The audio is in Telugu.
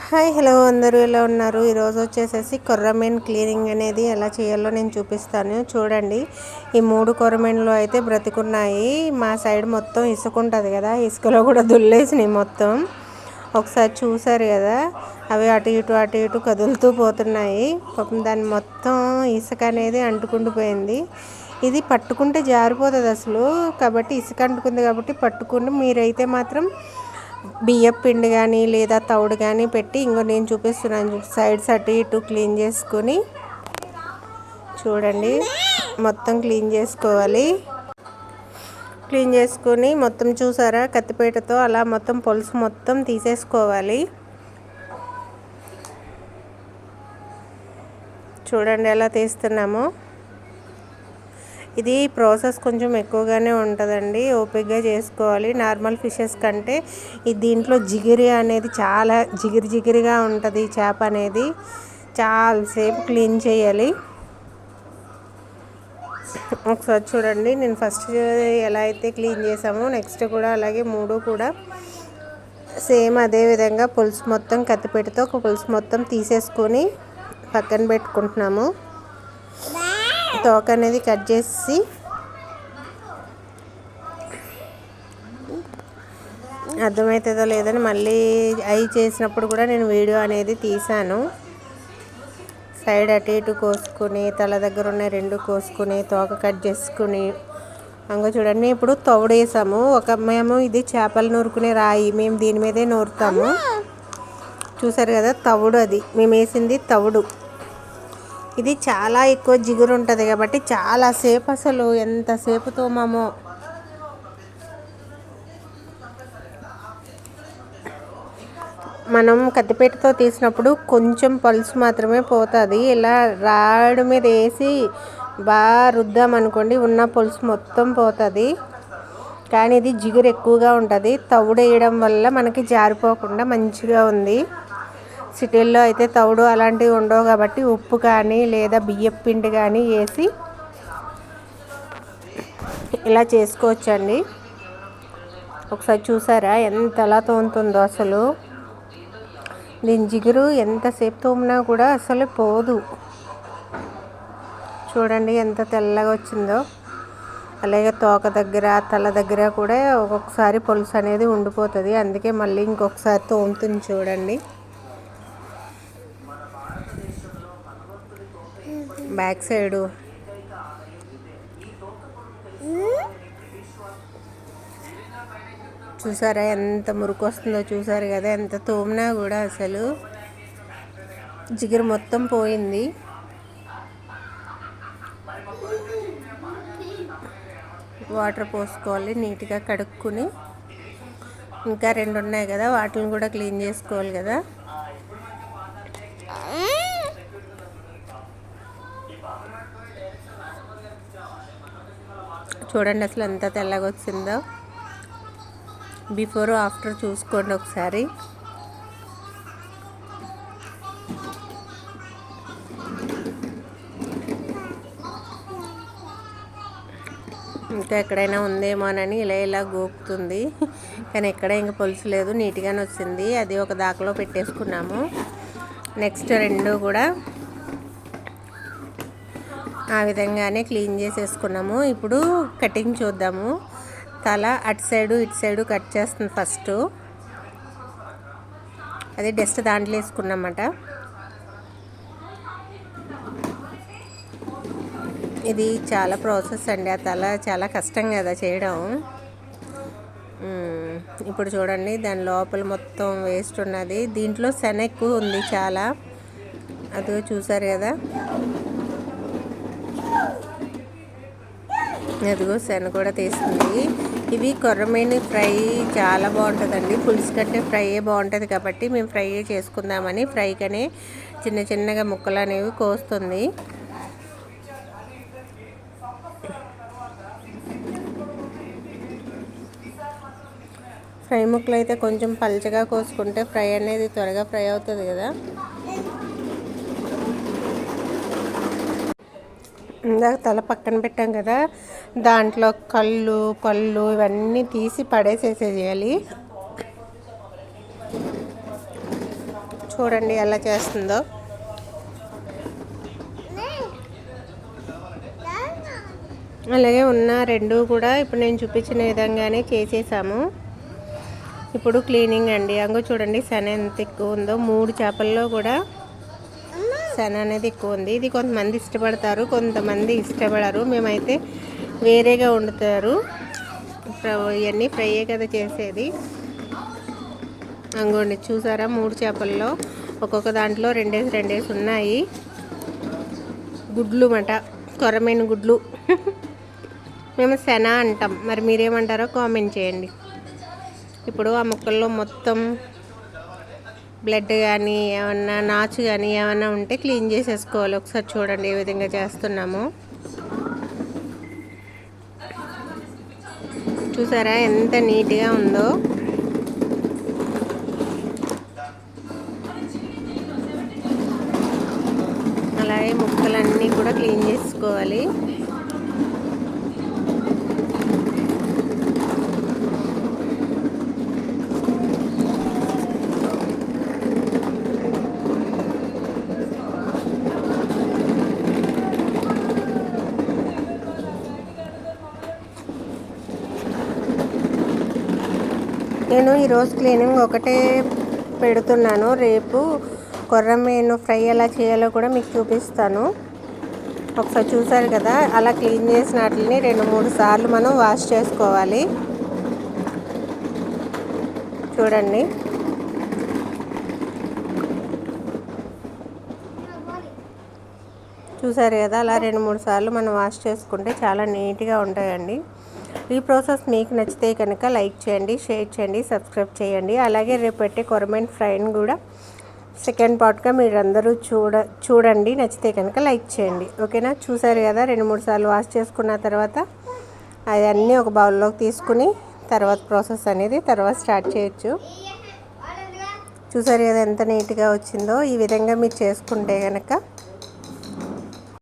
హాయ్ హలో అందరూ ఎలా ఉన్నారు? ఈరోజు వచ్చేసేసి కొర్రమీన్ క్లీనింగ్ అనేది ఎలా చేయాలో నేను చూపిస్తాను. చూడండి, ఈ 3 కొర్రమీన్లు అయితే బ్రతికున్నాయి. మా సైడ్ మొత్తం ఇసుక ఉంటుంది కదా, ఇసుకలో కూడా దుల్లేసినాయి మొత్తం. ఒకసారి చూసారు కదా, అవి అటు ఇటు కదులుతూ పోతున్నాయి. పాపం దాన్ని మొత్తం ఇసుక అనేది అంటుకుండిపోయింది. ఇది పట్టుకుంటే జారిపోతుంది అసలు, కాబట్టి ఇసుక అంటుకుంది కాబట్టి పట్టుకుని మీరైతే మాత్రం బియ్యపు పిండి కానీ లేదా తవుడు కానీ పెట్టి, ఇంకో నేను చూపిస్తున్నాను, సైడ్స్ అటు ఇటు క్లీన్ చేసుకొని చూడండి, మొత్తం క్లీన్ చేసుకోవాలి. క్లీన్ చేసుకొని మొత్తం చూసారా, కత్తిపీటతో అలా మొత్తం పొలుసు మొత్తం తీసేసుకోవాలి. చూడండి ఎలా తీస్తున్నామో. ఇది ప్రాసెస్ కొంచెం ఎక్కువగానే ఉంటుందండి, ఓపికగా చేసుకోవాలి. నార్మల్ ఫిషెస్ కంటే దీంట్లో జిగిరి అనేది చాలా జిగిరిగా ఉంటుంది. చేప అనేది చాలాసేపు క్లీన్ చేయాలి. ఒకసారి చూడండి, నేను ఫస్ట్ ఎలా అయితే క్లీన్ చేసామో నెక్స్ట్ కూడా అలాగే 3 కూడా సేమ్ అదే విధంగా పులుసు మొత్తం కత్తిపెట్టితో ఒక పులుసు మొత్తం తీసేసుకొని పక్కన పెట్టుకుంటున్నాము. తోక అనేది కట్ చేసి అర్థమవుతుందో లేదని మళ్ళీ అవి చేసినప్పుడు కూడా నేను వీడియో అనేది తీసాను. సైడ్ అటు ఇటు కోసుకుని తల దగ్గర ఉన్న 2 కోసుకుని తోక కట్ చేసుకుని అంగో చూడండి. ఇప్పుడు తవుడు వేసాము. మేము ఇది చేపలు నూరుకునే రాయి, మేము దీని మీదే నూరుతాము. చూసారు కదా, తవుడు అది మేము వేసింది తవుడు. ఇది చాలా ఎక్కువ జిగురు ఉంటుంది కాబట్టి చాలాసేపు, అసలు ఎంతసేపు తోమామో. మనం కత్తిపీటతో తీసినప్పుడు కొంచెం పలుసు మాత్రమే పోతుంది. ఇలా రాడు మీద వేసి బాగా రుద్దామనుకోండి, ఉన్న పులుసు మొత్తం పోతుంది. కానీ ఇది జిగురు ఎక్కువగా ఉంటుంది. తవుడు వేయడం వల్ల మనకి జారిపోకుండా మంచిగా ఉంది. సిటీల్లో అయితే తవుడు అలాంటివి ఉండవు కాబట్టి ఉప్పు కానీ లేదా బియ్యపు పిండి కానీ వేసి ఇలా చేసుకోవచ్చండి. ఒకసారి చూసారా ఎంతలా తోముతుందో అసలు. దీని జిగురు ఎంతసేపు తోమినా కూడా అసలు పోదు. చూడండి ఎంత తెల్లగా వచ్చిందో. అలాగే తోక దగ్గర తల దగ్గర కూడా ఒక్కొక్కసారి పులుసు అనేది ఉండిపోతుంది. అందుకే మళ్ళీ ఇంకొకసారి తోముతుంది. చూడండి, బ్యాక్ సైడు చూసారా ఎంత మురికి వస్తుందో. చూసారు కదా, ఎంత తోమినా కూడా అసలు జిగురు మొత్తం పోయింది. వాటర్ పోసుకోవాలి, నీట్గా కడుక్కుని. ఇంకా 2 ఉన్నాయి కదా, వాటిని కూడా క్లీన్ చేసుకోవాలి కదా. చూడండి అసలు ఎంత తెల్లగా వచ్చిందో. బిఫోర్ ఆఫ్టర్ చూసుకోండి ఒకసారి. ఇంకా ఎక్కడైనా ఉందేమోనని ఇలా గోపుతుంది, కానీ ఎక్కడ ఇంకా పులుసు లేదు. నీట్గానే వచ్చింది. అది ఒక దాకలో పెట్టేసుకున్నాము. నెక్స్ట్ 2 కూడా ఆ విధంగానే క్లీన్ చేసేసుకున్నాము. ఇప్పుడు కటింగ్ చూద్దాము. తల అటు సైడు ఇటు సైడు కట్ చేస్తుంది ఫస్ట్. అది డస్ట్ దాంట్లో వేసుకున్నామట. ఇది చాలా ప్రాసెస్ అండి. ఆ తల చాలా కష్టం కదా చేయడం. ఇప్పుడు చూడండి, దాని లోపల మొత్తం వేస్ట్ ఉన్నది. దీంట్లో శన ఎక్కువ ఉంది చాలా. అదిగో చూసారు కదా, అదిగో శన కూడా తీస్తుంది. ఇవి కొర్రమీన్ ఫ్రై చాలా బాగుంటుందండి. పులుసు కంటే ఫ్రైయే బాగుంటుంది కాబట్టి మేము ఫ్రైయే చేసుకుందామని ఫ్రైకనే చిన్నగా ముక్కలు అనేవి కోస్తుంది. ఫ్రై ముక్కలు అయితే కొంచెం పల్చగా కోసుకుంటే ఫ్రై అనేది త్వరగా ఫ్రై అవుతుంది కదా. ఇందాక తల పక్కన పెట్టాం కదా, దాంట్లో కళ్ళు పళ్ళు ఇవన్నీ తీసి పడేసేసేయాలి. చూడండి ఎలా చేస్తుందో. అలాగే ఉన్న రెండు కూడా ఇప్పుడు నేను చూపించిన విధంగానే చేసేసాము. ఇప్పుడు క్లీనింగ్ అండి. అంగో చూడండి శన ఎంత ఎక్కువ ఉందో. 3 చేపల్లో కూడా శన అనేది ఎక్కువ ఉంది. ఇది కొంతమంది ఇష్టపడతారు, కొంతమంది ఇష్టపడరు. మేమైతే వేరేగా వండుతారు. ఇవన్నీ ఫ్రైయే కదా చేసేది. అంగోండి చూసారా, 3 చేపల్లో ఒక్కొక్క దాంట్లో 2 ఉన్నాయి. గుడ్లు మాట, కొర్రమీను గుడ్లు. మేము శన అంటాం, మరి మీరేమంటారో కామెంట్ చేయండి. ఇప్పుడు ఆ ముక్కల్లో మొత్తం బ్లడ్ కానీ ఏమన్నా నాచు కానీ ఏమన్నా ఉంటే క్లీన్ చేసేసుకోవాలి. ఒకసారి చూడండి ఏ విధంగా చేస్తున్నామో. చూసారా ఎంత నీట్గా ఉందో. అలాగే ముక్కలన్నీ కూడా క్లీన్ చేసుకోవాలి. నేను ఈరోజు క్లీనింగ్ ఒకటే పెడుతున్నాను. రేపు కొర్రమీను ఫ్రై ఎలా చేయాలో కూడా మీకు చూపిస్తాను. ఒకసారి చూసారు కదా, అలా క్లీన్ చేసిన వాటిని 2-3 సార్లు మనం వాష్ చేసుకోవాలి. చూడండి చూసారు కదా, అలా 2-3 సార్లు మనం వాష్ చేసుకుంటే చాలా నీట్గా ఉంటాయండి. ఈ ప్రాసెస్ మీకు నచ్చితే కనుక లైక్ చేయండి, షేర్ చేయండి, సబ్స్క్రైబ్ చేయండి. అలాగే రేపు పెట్టే కొర్రమీను ఫ్రైని కూడా సెకండ్ పార్ట్గా మీరందరూ చూడండి. నచ్చితే కనుక లైక్ చేయండి. ఓకేనా. చూసారు కదా, 2-3 సార్లు వాష్ చేసుకున్న తర్వాత అవన్నీ ఒక బౌల్లోకి తీసుకుని తర్వాత ప్రాసెస్ అనేది తర్వాత స్టార్ట్ చేయొచ్చు. చూసారు కదా ఎంత నీట్గా వచ్చిందో. ఈ విధంగా మీరు చేసుకుంటే కనుక